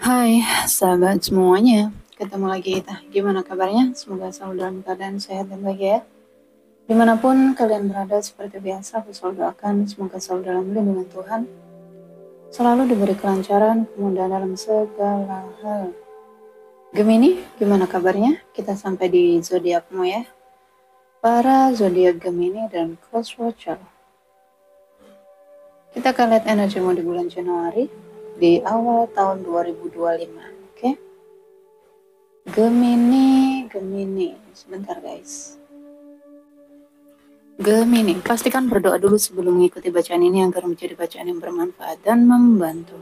Hai sahabat semuanya, ketemu lagi kita. Gimana kabarnya? Semoga selalu dalam keadaan sehat dan bahagia ya. Dimanapun kalian berada, seperti biasa aku selalu doakan semoga selalu dalam lindungan Tuhan, selalu diberi kelancaran, kemudahan dalam segala hal. Gemini, gimana kabarnya? Kita sampai di zodiakmu ya. Para zodiak Gemini dan Crosswatcher. Kita akan lihat energimu di bulan Januari di awal tahun 2025. Oke? Gemini, sebentar guys. Gemini, pastikan berdoa dulu sebelum mengikuti bacaan ini agar menjadi bacaan yang bermanfaat dan membantu.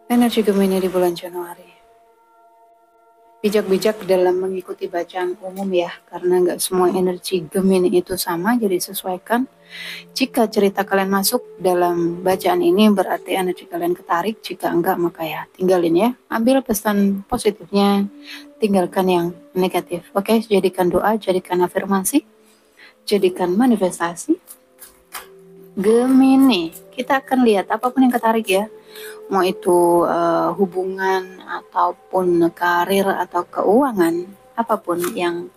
Energi Gemini di bulan Januari. Bijak-bijak dalam mengikuti bacaan umum ya, karena nggak semua energi Gemini itu sama, jadi sesuaikan. Jika cerita kalian masuk dalam bacaan ini berarti energi kalian ketarik, jika enggak maka ya tinggalin ya. Ambil pesan positifnya, tinggalkan yang negatif. Oke, jadikan doa, jadikan afirmasi, jadikan manifestasi. Gemini, kita akan lihat apapun yang ketarik ya, mau itu hubungan ataupun karir atau keuangan, apapun yang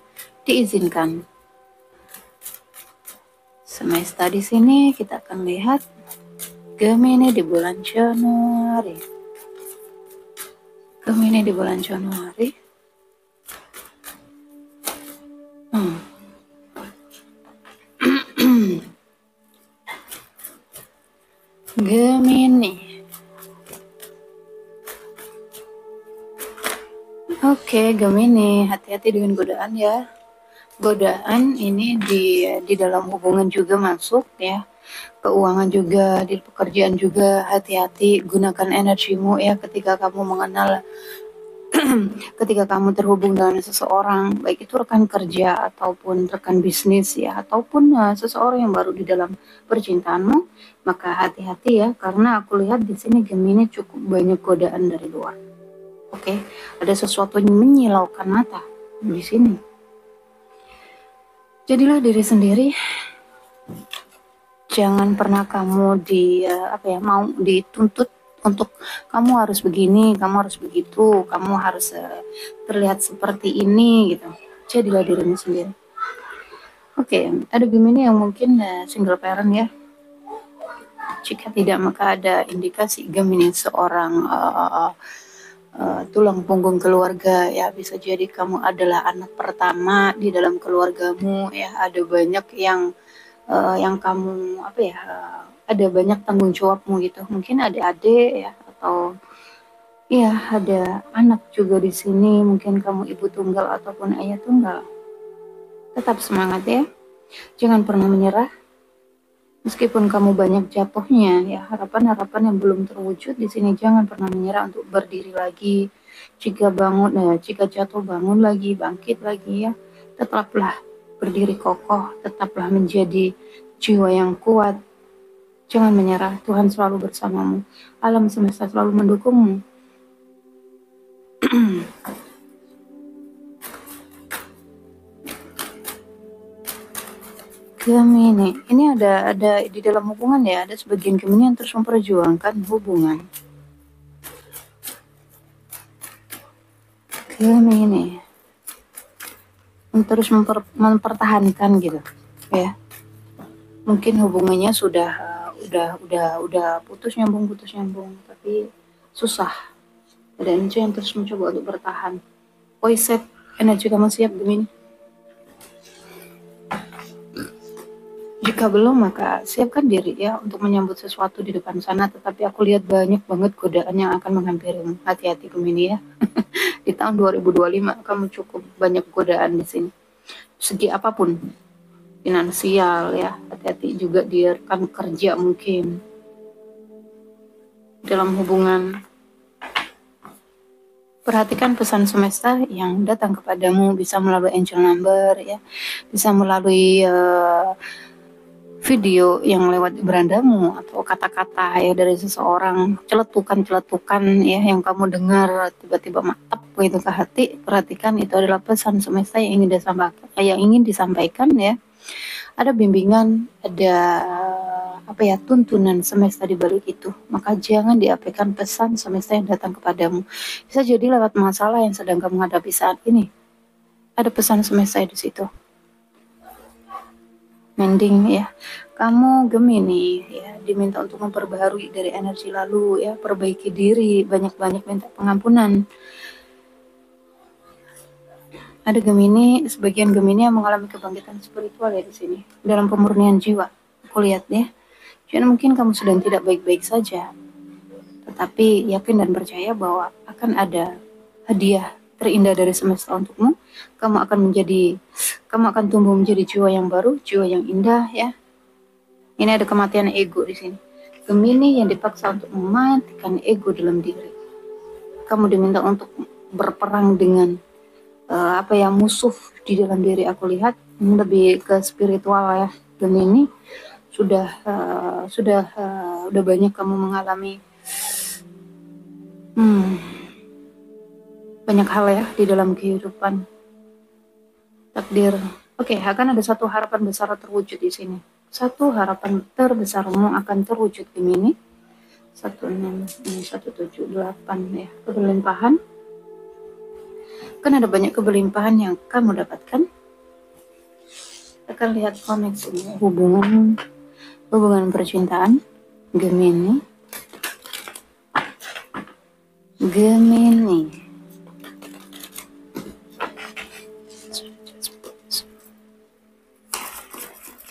diizinkan. Semesta di sini kita akan lihat Gemini di bulan Januari. Gemini di bulan Januari. Gemini. Oke, Gemini, hati-hati dengan godaan ya. Godaan ini di dalam hubungan juga masuk ya. Keuangan juga, di pekerjaan juga, hati-hati, gunakan energimu ya ketika kamu mengenal ketika kamu terhubung dengan seseorang, baik itu rekan kerja ataupun rekan bisnis ya, ataupun seseorang yang baru di dalam percintaanmu, maka hati-hati ya, karena aku lihat di sini Gemini cukup banyak godaan dari luar. Oke, ada sesuatu yang menyilaukan mata di sini. Jadilah diri sendiri. Jangan pernah kamu mau dituntut untuk kamu harus begini, kamu harus begitu, kamu harus terlihat seperti ini gitu. Jadilah dirimu sendiri. Oke, ada Gemini yang mungkin single parent ya. Jika tidak maka ada indikasi Gemini seorang tulang punggung keluarga ya, bisa jadi kamu adalah anak pertama di dalam keluargamu ya. Ada banyak yang kamu ada banyak tanggung jawabmu gitu. Mungkin adik-adik ya, atau ya ada anak juga di sini. Mungkin kamu ibu tunggal ataupun ayah tunggal. Tetap semangat ya. Jangan pernah menyerah. Meskipun kamu banyak jatuhnya ya, harapan-harapan yang belum terwujud di sini, jangan pernah menyerah untuk berdiri lagi. Jika jatuh bangun lagi, bangkit lagi ya. Tetaplah berdiri kokoh, tetaplah menjadi jiwa yang kuat. Jangan menyerah, Tuhan selalu bersamamu. Alam semesta selalu mendukungmu. Gemini, ini ada di dalam hubungan ya, ada sebagian Gemini yang terus memperjuangkan hubungan. Gemini terus mempertahankan gitu ya. Mungkin hubungannya sudah putus nyambung, tapi susah. Ada yang terus mencoba untuk bertahan. Set energi kamu siap Gemini? Jika belum maka siapkan diri ya untuk menyambut sesuatu di depan sana, tetapi aku lihat banyak banget godaan yang akan menghampirimu. Hati-hati Gemini ya. Di tahun 2025 kamu cukup banyak godaan di sini. Segi apapun, finansial ya, hati-hati juga di rekan kerja mungkin. Dalam hubungan, perhatikan pesan semesta yang datang kepadamu, bisa melalui angel number ya, bisa melalui video yang lewat berandamu, atau kata-kata ya dari seseorang, celetukan ya yang kamu dengar tiba-tiba mantap gitu ke hati. Perhatikan, itu adalah pesan semesta yang ingin disampaikan ya. Ada bimbingan, ada apa ya, tuntunan semesta di balik itu, maka jangan diabaikan pesan semesta yang datang kepadamu. Bisa jadi lewat masalah yang sedang kamu hadapi saat ini, ada pesan semesta di situ. Mending ya, kamu Gemini ya, diminta untuk memperbaharui dari energi lalu ya, perbaiki diri, banyak-banyak minta pengampunan. Ada Gemini, sebagian Gemini yang mengalami kebangkitan spiritual ya di sini, dalam pemurnian jiwa. Aku lihat ya. Jadi mungkin kamu sedang tidak baik-baik saja, tetapi yakin dan percaya bahwa akan ada hadiah terindah dari semesta untukmu. Kamu akan tumbuh menjadi jiwa yang baru, jiwa yang indah ya. Ini ada kematian ego di sini. Gemini yang dipaksa untuk mematikan ego dalam diri. Kamu diminta untuk berperang dengan musuh di dalam diri. Aku lihat ini lebih ke spiritual ya. Gemini udah banyak kamu mengalami banyak hal ya di dalam kehidupan takdir. Oke, akan ada satu harapan besar terwujud di sini. Satu harapan terbesarmu akan terwujud Gemini. 178 ya, kebelimpahan. Kan ada banyak kebelimpahan yang kamu dapatkan. Akan lihat koneksi hubungan percintaan Gemini.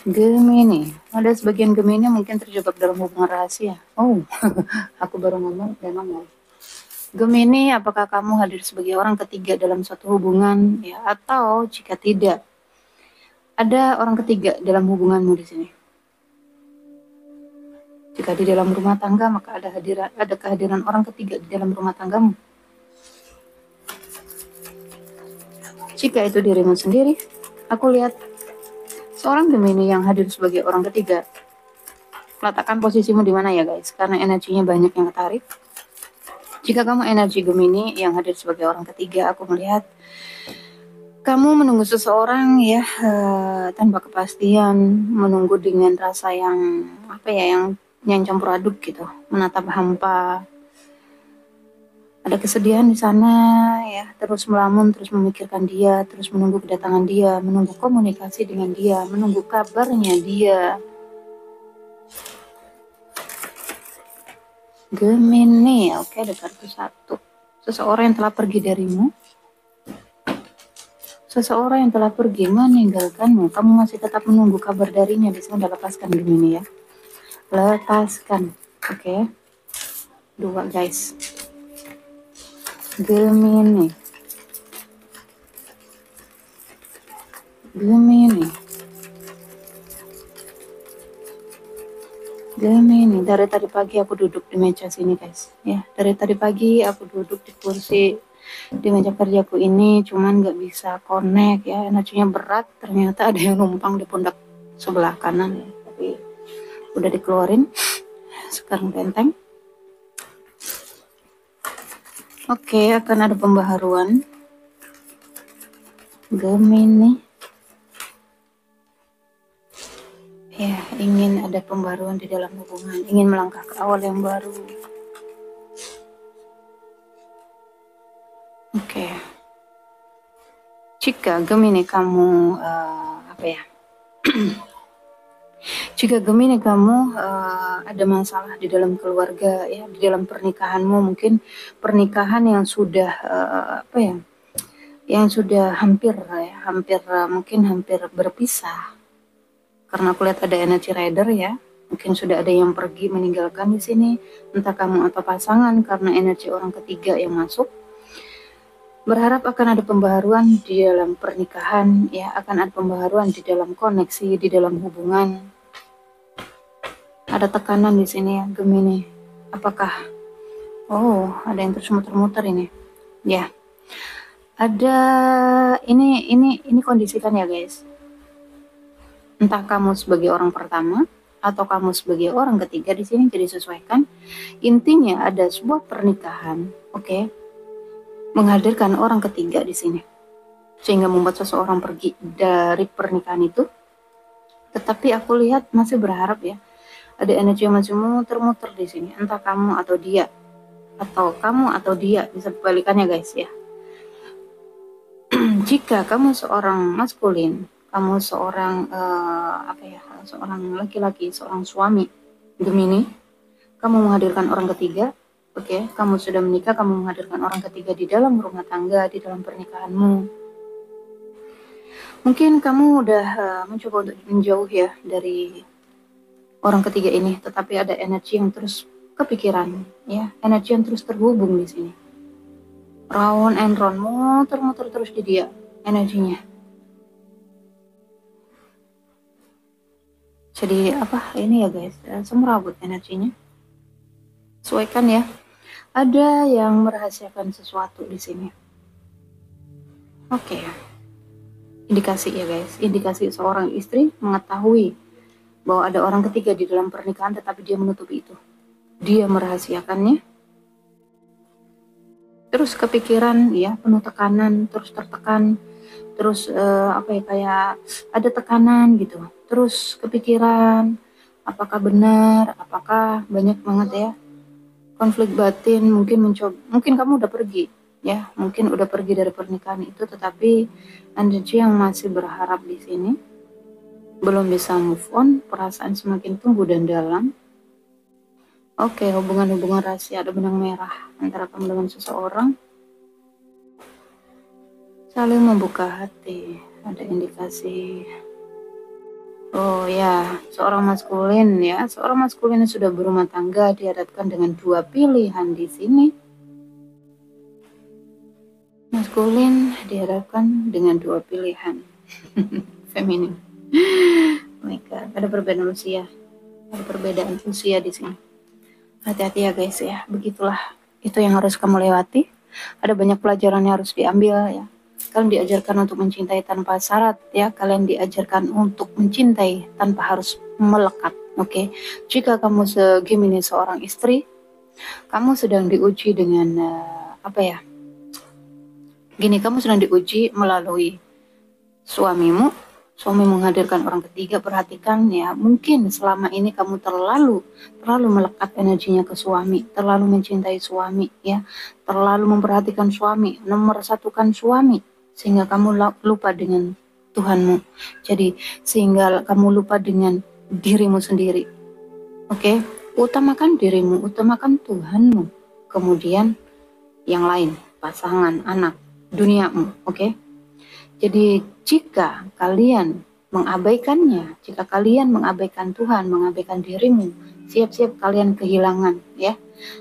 Gemini, ada sebagian Gemini mungkin terjebak dalam hubungan rahasia. Oh, aku baru ngomong. Gemini, apakah kamu hadir sebagai orang ketiga dalam suatu hubungan ya, atau jika tidak, ada orang ketiga dalam hubunganmu di sini? Jika di dalam rumah tangga, maka ada kehadiran orang ketiga di dalam rumah tanggamu. Jika itu dirimu sendiri, aku lihat seorang Gemini yang hadir sebagai orang ketiga. Letakkan posisimu di mana ya guys, karena energinya banyak yang ketarik. Jika kamu energi Gemini yang hadir sebagai orang ketiga, aku melihat kamu menunggu seseorang ya, tanpa kepastian, menunggu dengan rasa yang yang campur aduk gitu, menatap hampa. Ada kesedihan di sana ya, terus melamun, terus memikirkan dia, terus menunggu kedatangan dia, menunggu komunikasi dengan dia, menunggu kabarnya dia. Gemini, oke, ada kartu satu. Seseorang yang telah pergi darimu. Seseorang yang telah pergi meninggalkanmu. Kamu masih tetap menunggu kabar darinya. Di sini udah lepaskan Gemini ya. Lepaskan. Oke. Dua guys. Gemini. Dari tadi pagi aku duduk di meja sini guys ya, dari tadi pagi aku duduk di kursi di meja kerjaku ini, cuman nggak bisa connect ya, energinya berat. Ternyata ada yang numpang di pundak sebelah kanan ya, tapi udah dikeluarin sekarang benteng. Oke, akan ada pembaharuan Gemini ya, ingin ada pembaruan di dalam hubungan, ingin melangkah ke awal yang baru. Oke. Jika Gemini kamu jika Gemini kamu ada masalah di dalam keluarga ya, di dalam pernikahanmu, mungkin pernikahan yang sudah yang sudah hampir berpisah. Karena aku lihat ada energi rider ya, mungkin sudah ada yang pergi meninggalkan di sini, entah kamu atau pasangan, karena energi orang ketiga yang masuk. Berharap akan ada pembaharuan di dalam pernikahan ya, akan ada pembaharuan di dalam koneksi, di dalam hubungan. Ada tekanan di sini ya Gemini. Apakah ada yang terus muter-muter ini ya. Ada ini kondisikan ya guys. Entah kamu sebagai orang pertama atau kamu sebagai orang ketiga di sini, jadi sesuaikan. Intinya ada sebuah pernikahan, oke, menghadirkan orang ketiga di sini, sehingga membuat seseorang pergi dari pernikahan itu. Tetapi aku lihat masih berharap ya, Ada energi yang masih muter-muter di sini, entah kamu atau dia, atau kamu atau dia, bisa kebalikannya guys ya. Jika kamu seorang maskulin, kamu seorang seorang laki-laki, seorang suami Gemini, kamu menghadirkan orang ketiga. Oke, kamu sudah menikah, kamu menghadirkan orang ketiga di dalam rumah tangga, di dalam pernikahanmu. Mungkin kamu udah mencoba untuk menjauh ya dari orang ketiga ini, tetapi ada energi yang terus kepikiran, ya, energi yang terus terhubung di sini. Round and round, muter-muter terus di dia energinya. Jadi apa ini ya guys, semrawut energinya. Sesuaikan ya. Ada yang merahasiakan sesuatu di sini. Oke. Indikasi ya guys, indikasi seorang istri mengetahui bahwa ada orang ketiga di dalam pernikahan, tetapi dia menutupi itu. Dia merahasiakannya. Terus kepikiran ya, penuh tekanan, terus tertekan, terus kayak ada tekanan gitu. Terus kepikiran apakah benar, apakah banyak banget ya konflik batin. Mungkin kamu udah pergi ya, mungkin udah pergi dari pernikahan itu, tetapi energi yang masih berharap di sini belum bisa move on, perasaan semakin tumbuh dan dalam. Oke, hubungan-hubungan rahasia, ada benang merah antara kamu dengan seseorang. Saling membuka hati, ada indikasi. Oh ya, seorang maskulin ya, seorang maskulin yang sudah berumah tangga dihadapkan dengan dua pilihan di sini. Maskulin dihadapkan dengan dua pilihan. Feminin. Oh my God, ada perbedaan usia, di sini. Hati-hati ya guys ya, begitulah. Itu yang harus kamu lewati. Ada banyak pelajaran yang harus diambil ya. Kalian diajarkan untuk mencintai tanpa syarat ya. Kalian diajarkan untuk mencintai tanpa harus melekat. Oke. Jika kamu Gemini seorang istri, kamu sedang diuji dengan kamu sedang diuji melalui suamimu. Suami menghadirkan orang ketiga. Perhatikan ya, mungkin selama ini kamu terlalu melekat energinya ke suami, terlalu mencintai suami ya, terlalu memperhatikan suami, nomor satukan suami, sehingga kamu lupa dengan Tuhanmu. Jadi sehingga kamu lupa dengan dirimu sendiri. Oke, utamakan dirimu, utamakan Tuhanmu, kemudian yang lain, pasangan, anak, duniamu. Oke. Jadi jika kalian mengabaikannya, jika kalian mengabaikan Tuhan, mengabaikan dirimu, siap-siap kalian kehilangan ya.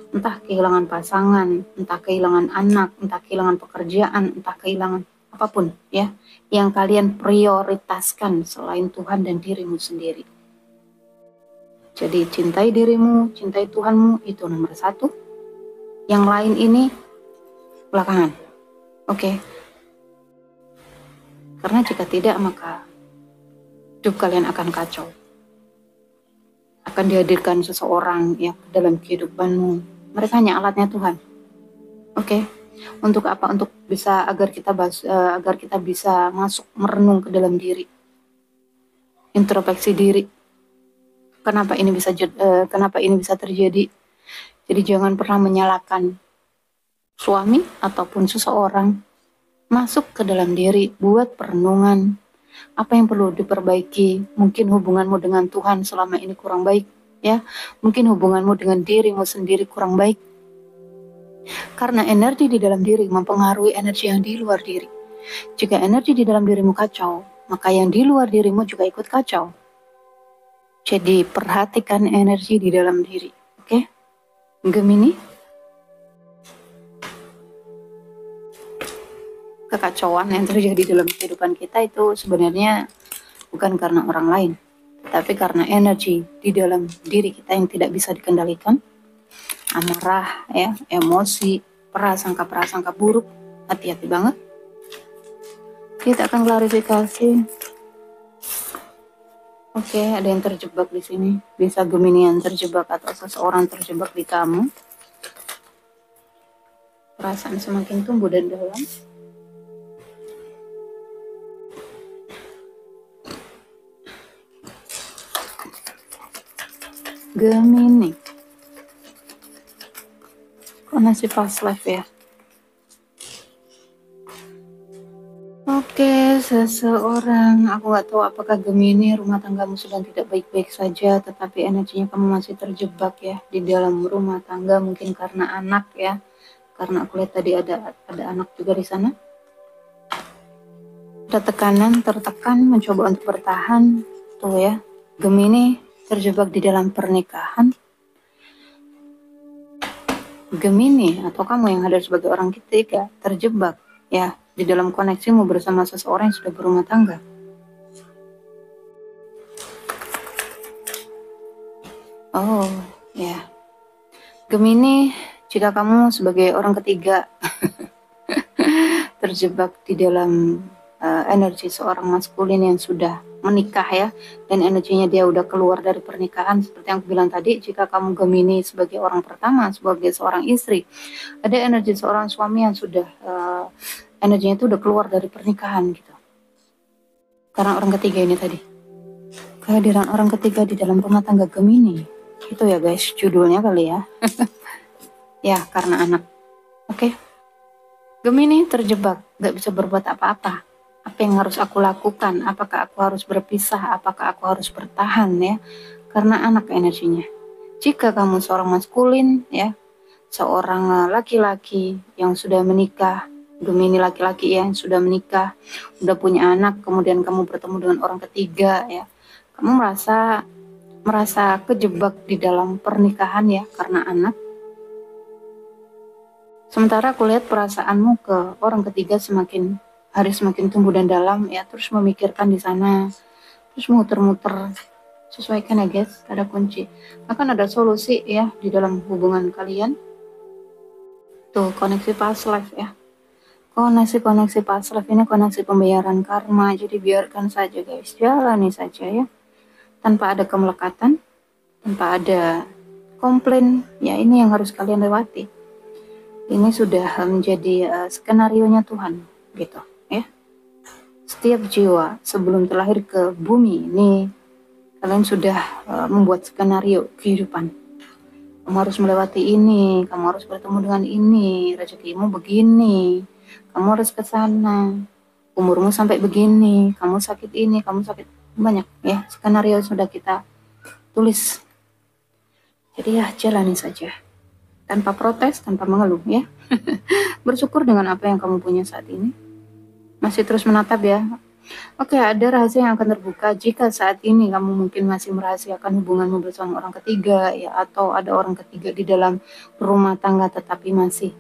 Entah kehilangan pasangan, entah kehilangan anak, entah kehilangan pekerjaan, entah kehilangan apapun ya, yang kalian prioritaskan selain Tuhan dan dirimu sendiri. Jadi cintai dirimu, cintai Tuhanmu, itu nomor satu. Yang lain ini belakangan. Oke. Karena jika tidak, maka hidup kalian akan kacau. Akan dihadirkan seseorang ya dalam kehidupanmu. Mereka hanya alatnya Tuhan. Oke. Untuk apa? Untuk bisa agar kita bisa masuk merenung ke dalam diri. Introspeksi diri. Kenapa ini bisa terjadi? Jadi jangan pernah menyalahkan suami ataupun seseorang. Masuk ke dalam diri, buat perenungan. Apa yang perlu diperbaiki? Mungkin hubunganmu dengan Tuhan selama ini kurang baik, ya. Mungkin hubunganmu dengan dirimu sendiri kurang baik. Karena energi di dalam diri mempengaruhi energi yang di luar diri. Jika energi di dalam dirimu kacau, maka yang di luar dirimu juga ikut kacau. Jadi perhatikan energi di dalam diri, oke? Gemini. Kekacauan yang terjadi dalam kehidupan kita itu sebenarnya bukan karena orang lain, tapi karena energi di dalam diri kita yang tidak bisa dikendalikan. Amarah ya, emosi, prasangka buruk. Hati-hati banget. Kita akan klarifikasi. Oke, ada yang terjebak di sini. Bisa Gemini yang terjebak atau seseorang terjebak di kamu. Perasaan semakin tumbuh dan dalam. Gemini. Koneksi past life ya. Oke, seseorang, aku nggak tahu apakah Gemini rumah tanggamu sedang tidak baik-baik saja, tetapi energinya kamu masih terjebak ya di dalam rumah tangga, mungkin karena anak ya, karena aku lihat tadi ada anak juga di sana. Ada tekanan, tertekan, mencoba untuk bertahan, tuh ya, Gemini terjebak di dalam pernikahan. Gemini atau kamu yang hadir sebagai orang ketiga terjebak ya di dalam koneksimu bersama seseorang yang sudah berumah tangga. Oh ya, Gemini, jika kamu sebagai orang ketiga terjebak di dalam energi seorang maskulin yang sudah menikah ya, dan energinya dia udah keluar dari pernikahan, seperti yang aku bilang tadi, jika kamu Gemini sebagai orang pertama, sebagai seorang istri, ada energi seorang suami yang sudah energinya itu udah keluar dari pernikahan gitu. Karena orang ketiga ini tadi, kehadiran orang ketiga di dalam rumah tangga Gemini, itu ya guys, judulnya kali ya. Ya, karena anak. Oke. Gemini terjebak, gak bisa berbuat apa-apa. Apa yang harus aku lakukan? Apakah aku harus berpisah? Apakah aku harus bertahan ya? Karena anak energinya. Jika kamu seorang maskulin ya, seorang laki-laki yang sudah menikah, Gemini laki-laki yang sudah menikah, udah punya anak, kemudian kamu bertemu dengan orang ketiga ya, kamu merasa kejebak di dalam pernikahan ya karena anak. Sementara aku lihat perasaanmu ke orang ketiga semakin hari semakin tumbuh dan dalam ya, terus memikirkan di sana, terus muter-muter. Sesuaikan ya guys, ada kunci. Akan ada solusi ya di dalam hubungan kalian. Tuh, koneksi past life ya. Koneksi past life ini koneksi pembayaran karma. Jadi biarkan saja guys, jalani saja ya. Tanpa ada kemelekatan, tanpa ada komplain. Ya ini yang harus kalian lewati. Ini sudah menjadi skenarionya Tuhan gitu ya. Setiap jiwa sebelum terlahir ke bumi ini kalian sudah membuat skenario kehidupan. Kamu harus melewati ini, kamu harus bertemu dengan ini, rezekimu begini, kamu harus ke sana, umurmu sampai begini, kamu sakit ini, kamu sakit banyak ya, skenario sudah kita tulis. Jadi ya jalani saja. Tanpa protes, tanpa mengeluh ya. Bersyukur dengan apa yang kamu punya saat ini. Masih terus menatap ya. Oke, ada rahasia yang akan terbuka jika saat ini kamu mungkin masih merahasiakan hubunganmu bersama orang ketiga ya, atau ada orang ketiga di dalam rumah tangga tetapi masih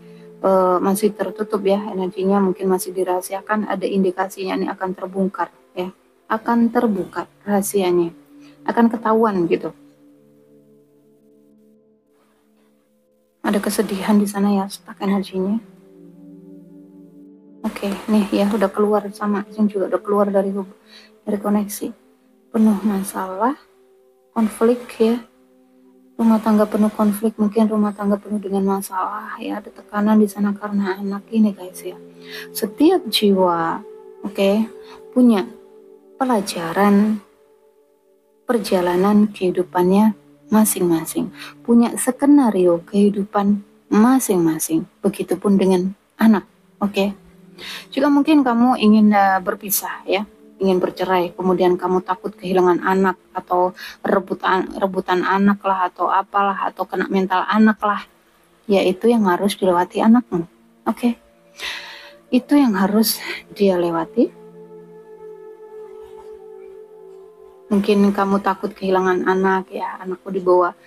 tertutup ya energinya, mungkin masih dirahasiakan. Ada indikasinya ini akan terbongkar ya, akan terbuka rahasianya, akan ketahuan gitu. Ada kesedihan di sana ya, stuck energinya. Oke, nih ya udah keluar, sama Jin juga udah keluar dari koneksi. Penuh masalah, konflik ya. Rumah tangga penuh konflik, mungkin rumah tangga penuh dengan masalah ya, ada tekanan di sana karena anak ini guys ya. Setiap jiwa, oke, punya pelajaran perjalanan kehidupannya masing-masing, punya skenario kehidupan masing-masing. Begitupun dengan anak, oke. Jika mungkin kamu ingin berpisah ya, ingin bercerai, kemudian kamu takut kehilangan anak atau rebutan anak lah atau apalah, atau kena mental anak lah, ya itu yang harus dilewati anakmu, oke. Itu yang harus dia lewati. Mungkin kamu takut kehilangan anak ya, anakku dibawa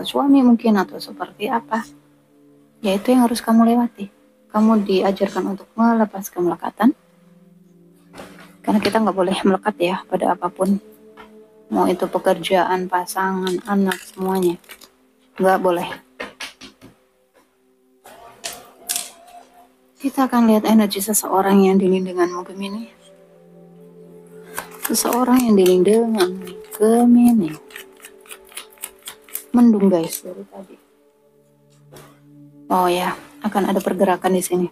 suami mungkin atau seperti apa, ya itu yang harus kamu lewati. Kamu diajarkan untuk melepas kemelekatan, karena kita nggak boleh melekat ya pada apapun, mau itu pekerjaan, pasangan, anak, semuanya nggak boleh. Kita akan lihat energi seseorang yang dilindunganmu Gemini. Seseorang yang dilindungan Gemini. Mendung guys dari tadi. Oh ya, akan ada pergerakan di sini.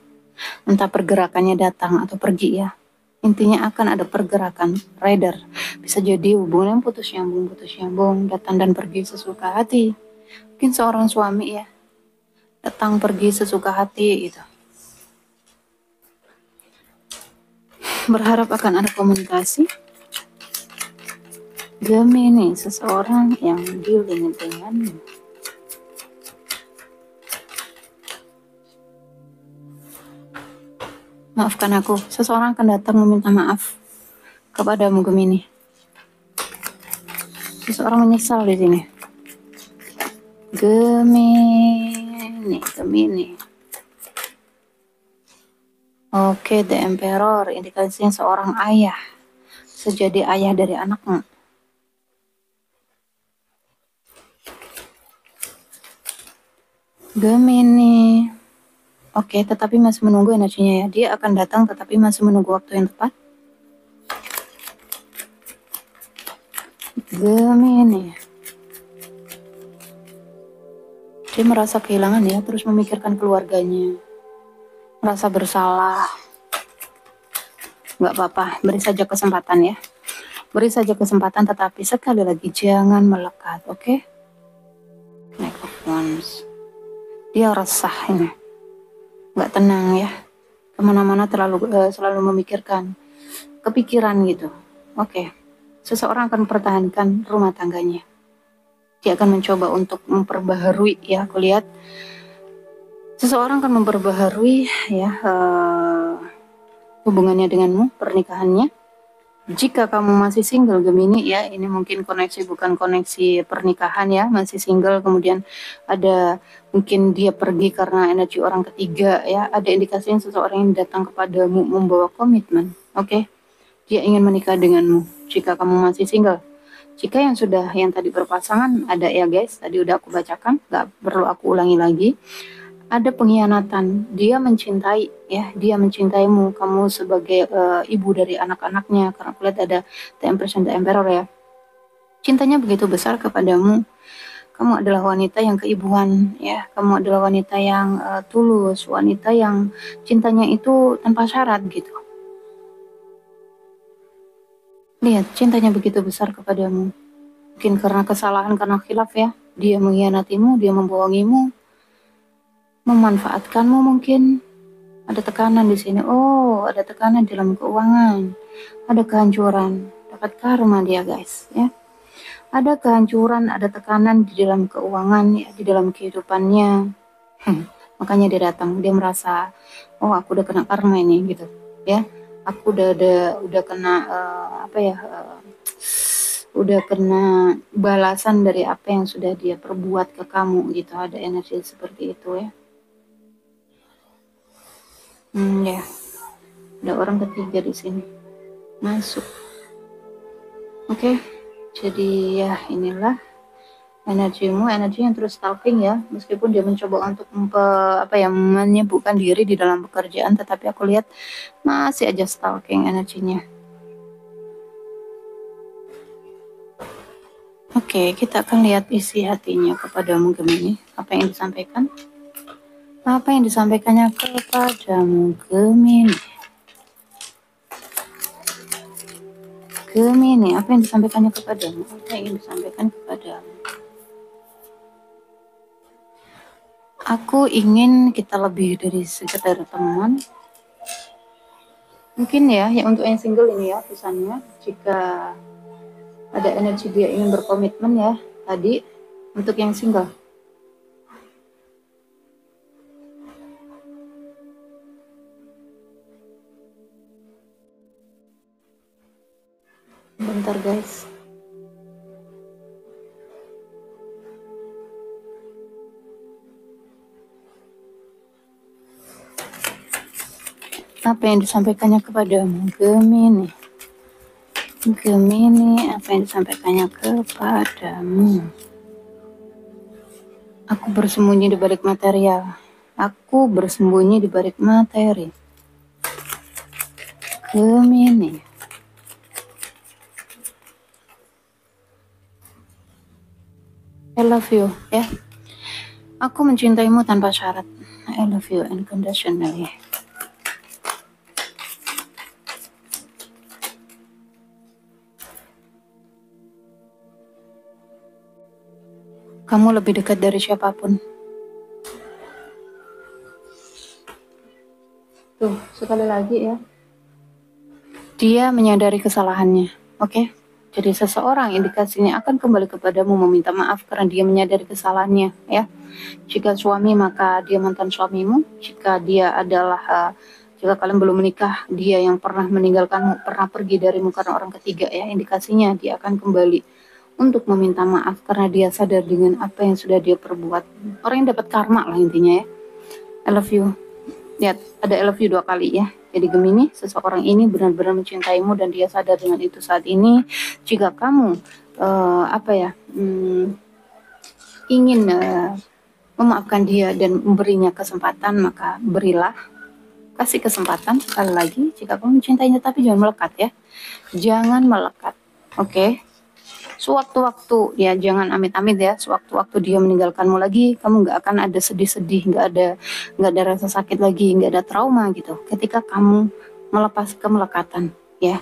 Entah pergerakannya datang atau pergi ya. Intinya akan ada pergerakan rider. Bisa jadi hubungan putus nyambung, datang dan pergi sesuka hati. Mungkin seorang suami ya, datang pergi sesuka hati gitu. Berharap akan ada komunikasi. Gemini, seseorang yang dealing denganmu. Maafkan aku, seseorang akan datang meminta maaf kepadamu Gemini. Seseorang menyesal di sini. Gemini. Oke, The Emperor, indikasinya seorang ayah. Sejadi ayah dari anakmu. Gemini. Oke, tetapi masih menunggu energinya ya. Dia akan datang tetapi masih menunggu waktu yang tepat. Gemini. Dia merasa kehilangan ya, terus memikirkan keluarganya. Merasa bersalah. Nggak apa-apa, beri saja kesempatan ya. Beri saja kesempatan, tetapi sekali lagi jangan melekat, oke? Knight of Wands. Dia resah ini. Nggak tenang ya. Kemana-mana selalu memikirkan. Kepikiran gitu. Oke. Seseorang akan mempertahankan rumah tangganya. Dia akan mencoba untuk memperbaharui ya, aku lihat. Seseorang akan memperbaharui ya hubungannya denganmu, pernikahannya. Jika kamu masih single Gemini ya, ini mungkin koneksi bukan koneksi pernikahan ya, masih single, kemudian ada mungkin dia pergi karena energi orang ketiga ya, ada indikasi yang seseorang yang datang kepadamu membawa komitmen, oke? Dia ingin menikah denganmu jika kamu masih single. Jika yang tadi berpasangan ada ya guys, tadi udah aku bacakan, nggak perlu aku ulangi lagi. Ada pengkhianatan, dia mencintai ya, dia mencintaimu, kamu sebagai ibu dari anak-anaknya, karena aku lihat ada The Empress dan The Emperor ya. Cintanya begitu besar kepadamu, kamu adalah wanita yang keibuan ya, kamu adalah wanita yang tulus, wanita yang cintanya itu tanpa syarat gitu. Lihat, cintanya begitu besar kepadamu. Mungkin karena kesalahan, karena khilaf ya, dia mengkhianatimu, dia membohongimu, memanfaatkanmu mungkin. Ada tekanan di sini. Oh, ada tekanan dalam keuangan. Ada kehancuran. Dapat karma dia guys ya. Ada kehancuran, ada tekanan di dalam keuangan ya, di dalam kehidupannya. Makanya dia datang. Dia merasa, oh aku udah kena karma ini gitu ya. Aku udah kena udah kena balasan dari apa yang sudah dia perbuat ke kamu gitu. Ada energi seperti itu ya. Ya, ada orang ketiga di sini masuk. Oke, jadi ya inilah energimu, energi yang terus stalking ya, meskipun dia mencoba untuk menyibukkan diri di dalam pekerjaan, tetapi aku lihat masih aja stalking energinya. Oke, kita akan lihat isi hatinya kepadamu Gemini, apa yang disampaikan. Apa yang disampaikannya kepadamu Gemini? Gemini, apa yang disampaikannya kepadamu? Apa yang ingin disampaikan kepadamu? Aku ingin kita lebih dari sekedar teman. Mungkin ya, untuk yang single ini ya pesannya, jika ada energi dia ingin berkomitmen ya, tadi untuk yang single. Bentar guys. Apa yang disampaikannya kepadamu Gemini? Gemini, apa yang disampaikannya kepadamu? Aku bersembunyi di balik material. Aku bersembunyi di balik materi. Gemini. I love you ya. Aku mencintaimu tanpa syarat. I love you unconditionally. Kamu lebih dekat dari siapapun. Tuh, sekali lagi ya. Dia menyadari kesalahannya. Oke? Jadi seseorang indikasinya akan kembali kepadamu meminta maaf karena dia menyadari kesalahannya, ya. Jika suami, maka dia mantan suamimu. Jika dia adalah jika kalian belum menikah, dia yang pernah meninggalkanmu, pernah pergi darimu karena orang ketiga, ya. Indikasinya dia akan kembali untuk meminta maaf karena dia sadar dengan apa yang sudah dia perbuat. Orang yang dapat karma lah intinya, ya. I love you. Lihat, ada I love you 2 kali, ya. Jadi Gemini, seseorang ini benar-benar mencintaimu dan dia sadar dengan itu saat ini. Jika kamu ingin memaafkan dia dan memberinya kesempatan, maka berilah, kasih kesempatan sekali lagi. Jika kamu mencintainya, tapi jangan melekat, ya. Jangan melekat, oke? Sewaktu-waktu, ya jangan amit-amit ya, sewaktu-waktu dia meninggalkanmu lagi, kamu nggak akan ada sedih-sedih, nggak ada rasa sakit lagi, nggak ada trauma gitu. Ketika kamu melepas kemelekatan, ya.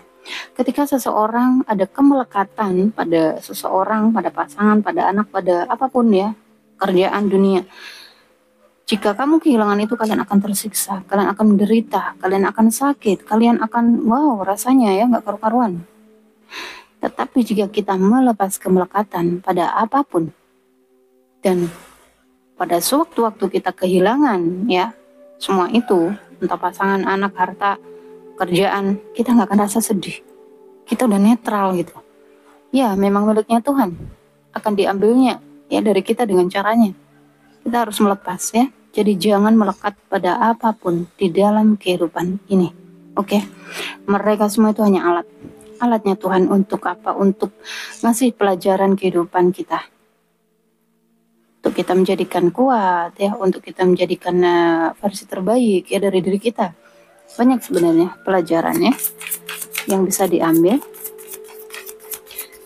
Ketika seseorang ada kemelekatan pada seseorang, pada pasangan, pada anak, pada apapun ya, kerjaan, dunia. Jika kamu kehilangan itu, kalian akan tersiksa, kalian akan menderita, kalian akan sakit, kalian akan, wow, rasanya ya nggak karu-karuan. Tetapi jika kita melepas kemelekatan pada apapun, dan pada sewaktu-waktu kita kehilangan ya semua itu, entah pasangan, anak, harta, kerjaan, kita nggak akan rasa sedih. Kita udah netral gitu. Ya memang miliknya Tuhan, akan diambilnya ya dari kita dengan caranya. Kita harus melepas ya. Jadi jangan melekat pada apapun di dalam kehidupan ini. Oke? Mereka semua itu hanya alat. Alatnya Tuhan untuk apa? Untuk ngasih pelajaran kehidupan kita. Untuk kita menjadikan kuat ya, untuk kita menjadikan versi terbaik ya dari diri kita. Banyak sebenarnya pelajarannya yang bisa diambil.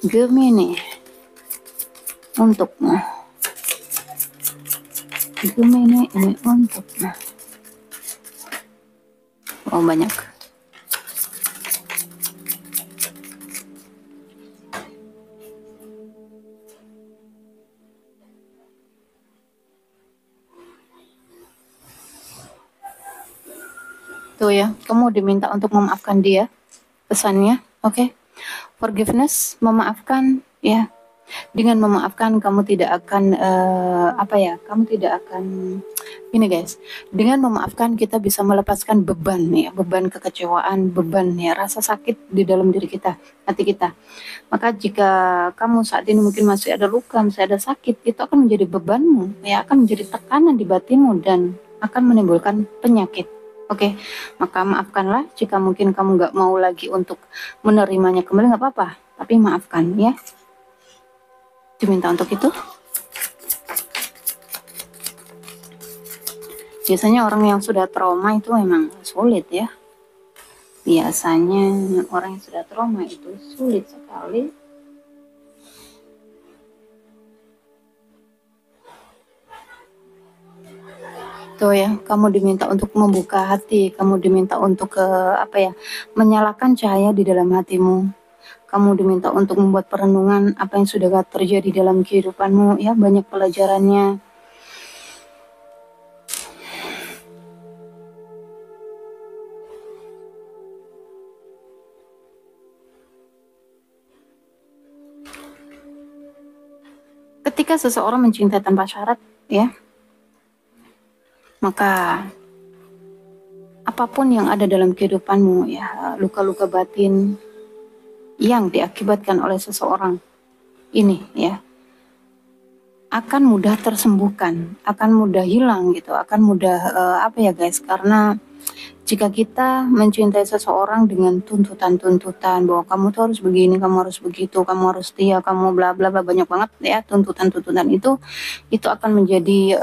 Gemini untukmu. Gemini ini untukmu. Oh banyak. Tuh ya, kamu diminta untuk memaafkan dia, pesannya, oke? Forgiveness, memaafkan, ya. Dengan memaafkan kamu tidak akan kamu tidak akan ini guys. Dengan memaafkan kita bisa melepaskan beban ya, beban kekecewaan, beban ya, rasa sakit di dalam diri kita, hati kita. Maka jika kamu saat ini mungkin masih ada luka, masih ada sakit, itu akan menjadi bebanmu, ya, akan menjadi tekanan di batinmu dan akan menimbulkan penyakit. Oke, maka maafkanlah jika mungkin kamu nggak mau lagi untuk menerimanya kembali, nggak apa-apa, tapi maafkan ya. Diminta untuk itu. Biasanya orang yang sudah trauma itu memang sulit ya. Biasanya orang yang sudah trauma itu sulit sekali. Tuh ya, kamu diminta untuk membuka hati, kamu diminta untuk menyalakan cahaya di dalam hatimu. Kamu diminta untuk membuat perenungan apa yang sudah terjadi dalam kehidupanmu, ya, banyak pelajarannya. Ketika seseorang mencintai tanpa syarat, ya, maka apapun yang ada dalam kehidupanmu, ya, luka-luka batin yang diakibatkan oleh seseorang ini, ya, akan mudah tersembuhkan, akan mudah hilang gitu, akan mudah guys, karena jika kita mencintai seseorang dengan tuntutan-tuntutan bahwa kamu tuh harus begini, kamu harus begitu, kamu harus setia, kamu bla bla bla, banyak banget ya tuntutan-tuntutan itu akan menjadi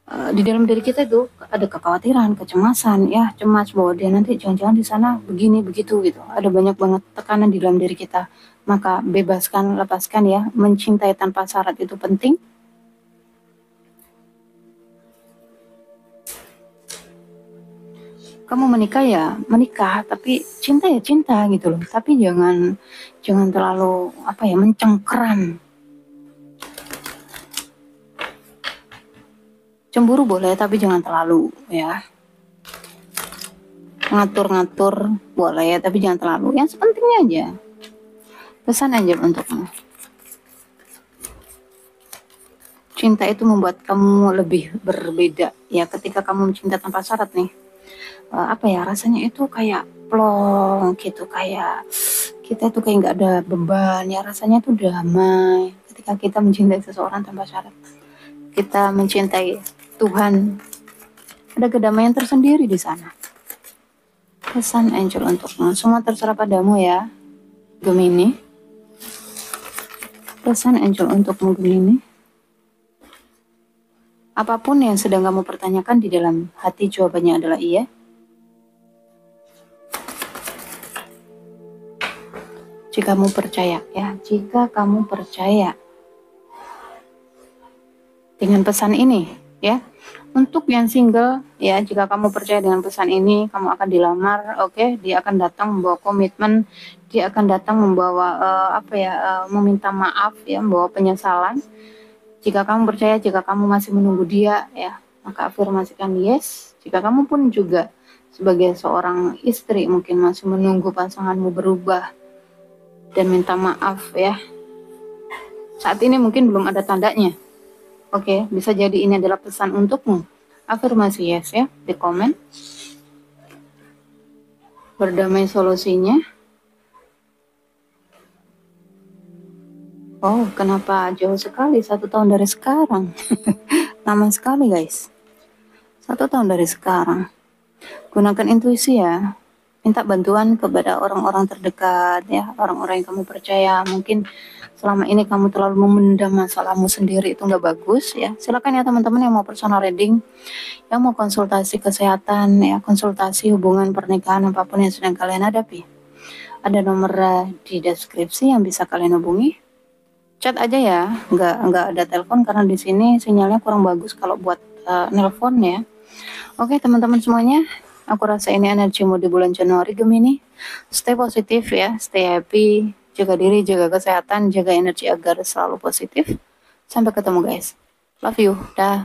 di dalam diri kita itu ada kekhawatiran, kecemasan, ya, cemas bahwa dia nanti jangan-jangan di sana begini begitu gitu. Ada banyak banget tekanan di dalam diri kita. Maka bebaskan, lepaskan ya. Mencintai tanpa syarat itu penting. kamu menikah ya menikah, tapi cinta ya cinta gitu loh. Tapi jangan jangan terlalu apa ya mencengkeram. Cemburu boleh tapi jangan terlalu ya. Ngatur-ngatur boleh tapi jangan terlalu. Yang sepentingnya aja. Pesan aja untukmu. Cinta itu membuat kamu lebih berbeda ya ketika kamu mencinta tanpa syarat nih. Apa ya rasanya itu kayak plong gitu, kayak kita itu kayak nggak ada beban ya, rasanya tuh damai ketika kita mencintai seseorang tanpa syarat. Kita mencintai Tuhan, ada kedamaian tersendiri di sana. Pesan Angel untukmu, semua terserah padamu ya Gemini. Pesan Angel untukmu Gemini, apapun yang sedang kamu pertanyakan di dalam hati, jawabannya adalah iya. Jika kamu percaya ya, jika kamu percaya dengan pesan ini ya, untuk yang single ya, jika kamu percaya dengan pesan ini, kamu akan dilamar, oke? Dia akan datang membawa komitmen, dia akan datang membawa meminta maaf ya, membawa penyesalan. Jika kamu percaya, jika kamu masih menunggu dia ya, maka afirmasikan yes. Jika kamu pun juga sebagai seorang istri mungkin masih menunggu pasanganmu berubah dan minta maaf ya, saat ini mungkin belum ada tandanya. Oke, bisa jadi ini adalah pesan untukmu. Afirmasi yes ya di komen. Berdamai solusinya. Oh, kenapa jauh sekali 1 tahun dari sekarang? Lama sekali guys. 1 tahun dari sekarang. Gunakan intuisi ya. Minta bantuan kepada orang-orang terdekat ya, orang-orang yang kamu percaya. Mungkin selama ini kamu terlalu memendam masalahmu sendiri, itu nggak bagus ya. Silakan ya teman-teman yang mau personal reading, yang mau konsultasi kesehatan ya, konsultasi hubungan pernikahan apapun yang sedang kalian hadapi. Ada nomor di deskripsi yang bisa kalian hubungi. Chat aja ya, nggak ada telepon karena di sini sinyalnya kurang bagus kalau buat nelpon ya. Oke teman-teman semuanya, aku rasa ini energimu di bulan Januari Gemini. Stay positif ya, stay happy, jaga diri, jaga kesehatan, jaga energi agar selalu positif. Sampai ketemu guys. Love you. Dah.